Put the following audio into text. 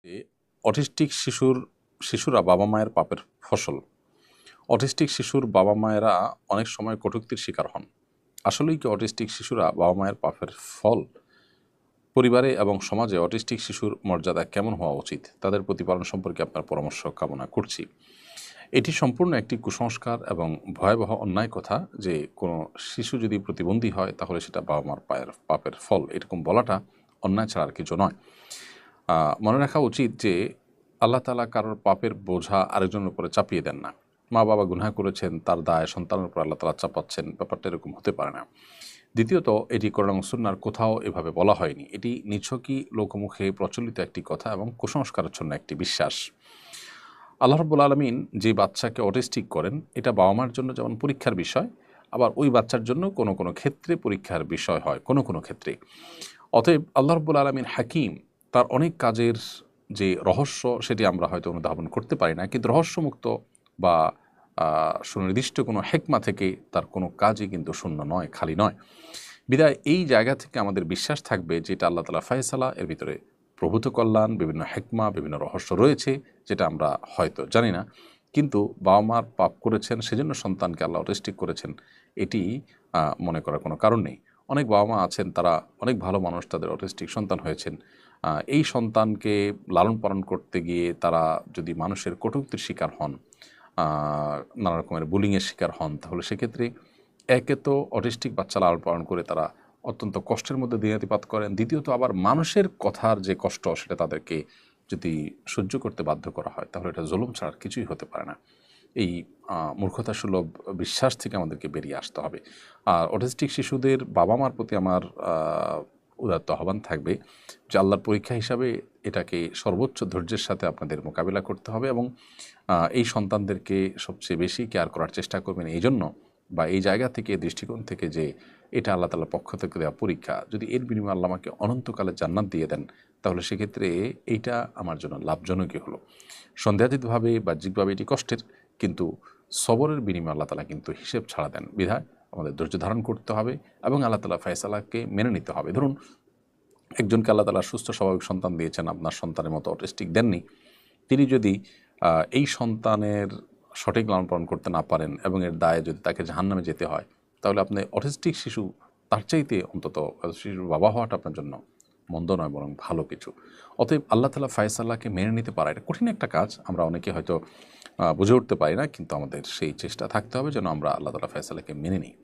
যে অটিস্টিক শিশুরা বাবা মায়ের পাপের ফসল। অটিস্টিক শিশুর বাবা মায়েরা অনেক সময় কটূক্তির শিকার হন। আসলেই কি অটিস্টিক শিশুরা বাবা মায়ের পাপের ফল? পরিবারে এবং সমাজে অটিস্টিক শিশুর মর্যাদা কেমন হওয়া উচিত, তাদের প্রতিপালন সম্পর্কে আপনার পরামর্শ কামনা করছি। এটি সম্পূর্ণ একটি কুসংস্কার এবং ভয়াবহ অন্যায় কথা যে কোনো শিশু যদি প্রতিবন্ধী হয় তাহলে সেটা বাবা মার পাপের ফল, এরকম বলাটা অন্যায় ছাড়া আর কিছু নয়। মনে রাখা উচিত যে আল্লাহ তাআলা কারোর পাপের বোঝা আরেকজনের উপরে চাপিয়ে দেন না। মা বাবা গুনাহ করেছেন, তার দায় সন্তানের উপর আল্লাহ তাআলা চাপাচ্ছেন, ব্যাপারটা এরকম হতে পারে না। দ্বিতীয়ত, এটি কোরআন এবং সুন্নাহর কোথাও এভাবে বলা হয়নি। এটি নিছকই লোকমুখে প্রচলিত একটি কথা এবং কুসংস্কারাচ্ছন্ন একটি বিশ্বাস। আল্লাহ রাব্বুল আলামিন যে বাচ্চাকে অটিস্টিক করেন, এটা বাবা মার জন্য যেমন পরীক্ষার বিষয়, আবার ওই বাচ্চার জন্য কোনো কোনো ক্ষেত্রে পরীক্ষার বিষয় হয় কোনো কোনো ক্ষেত্রে। অতএব আল্লাহ রাব্বুল আলামিন হাকিম, তার অনেক কাজের যে রহস্য সেটি আমরা হয়তো অনুধাবন করতে পারি না, কিন্তু রহস্যমুক্ত বা সুনির্দিষ্ট কোনো হেকমা থেকে তার কোনো কাজই কিন্তু শূন্য নয়, খালি নয়। বিধায় এই জায়গা থেকে আমাদের বিশ্বাস থাকবে যে এটা আল্লাহ তাআলা ফায়সালা, এর ভিতরে প্রভূত কল্যাণ, বিভিন্ন হেকমা, বিভিন্ন রহস্য রয়েছে যেটা আমরা হয়তো জানি না। কিন্তু বাবা মার পাপ করেছেন সেজন্য সন্তানকে আল্লাহ অটিস্টিক করেছেন, এটি মনে করার কোনো কারণ নেই। অনেক বাবা মা আছেন, তারা অনেক ভালো মানুষ, তাদের অটিস্টিক সন্তান হয়েছেন। এই সন্তানকে লালন পালন করতে গিয়ে তারা যদি মানুষের কটূক্তির শিকার হন, নানা রকমের বুলিংয়ের শিকার হন, তাহলে সেক্ষেত্রে একে তো অটিস্টিক বাচ্চা লালন পালন করে তারা অত্যন্ত কষ্টের মধ্যে দিনাতিপাত করেন, দ্বিতীয়ত আবার মানুষের কথার যে কষ্ট সেটা তাদেরকে যদি সহ্য করতে বাধ্য করা হয় তাহলে এটা জুলুম ছাড়া আর কিছুই হতে পারে না। এই মূর্খতাসুলভ বিশ্বাস থেকে আমাদেরকে বেরিয়ে আসতে হবে। আর অটিস্টিক শিশুদের বাবা মার প্রতি আমার উদাত্ত আহ্বান থাকবে যে আল্লাহর পরীক্ষা হিসাবে এটাকে সর্বোচ্চ ধৈর্যের সাথে আপনাদের মোকাবিলা করতে হবে এবং এই সন্তানদেরকে সবচেয়ে বেশি কেয়ার করার চেষ্টা করবেন এই জন্য, বা এই জায়গা থেকে, দৃষ্টিকোণ থেকে যে এটা আল্লাহ তাআলার পক্ষ থেকে দেওয়া পরীক্ষা, যদি এর বিনিময়ে আল্লাহ আমাকে অনন্তকালে জান্নাত দিয়ে দেন তাহলে সেক্ষেত্রে এইটা আমার জন্য লাভজনকই হলো। সন্দেহাতীতভাবে বাহ্যিকভাবে এটি কষ্টের, কিন্তু সবরের বিনিময়ে আল্লাহ তাআলা কিন্তু হিসেব ছাড়া দেন। বিধায় আমাদের ধৈর্য ধারণ করতে হবে এবং আল্লাহ তাআলা ফয়সালাকে মেনে নিতে হবে। ধরুন, একজনকে আল্লাহ তাআলা সুস্থ স্বাভাবিক সন্তান দিয়েছেন, আপনার সন্তানের মতো অটিস্টিক দেননি। তিনি যদি এই সন্তানের সঠিক লালন পালন করতে না পারেন এবং এর দায়ে যদি তাকে জাহান্নামে যেতে হয়, তাহলে আপনি অটিস্টিক শিশু তার চাইতে অন্তত শিশুর বাবা হওয়াটা আপনার জন্য মন্দ নয়, বরং ভালো কিছু। অতএব আল্লাহ তাআলা ফয়সালাকে মেনে নিতে পারা এটা কঠিন একটা কাজ, আমরা অনেকে হয়তো বুঝে উঠতে পারি না, কিন্তু আমাদের সেই চেষ্টা থাকতে হবে যেন আমরা আল্লাহ তাআলা ফয়সালাকে মেনে নিই।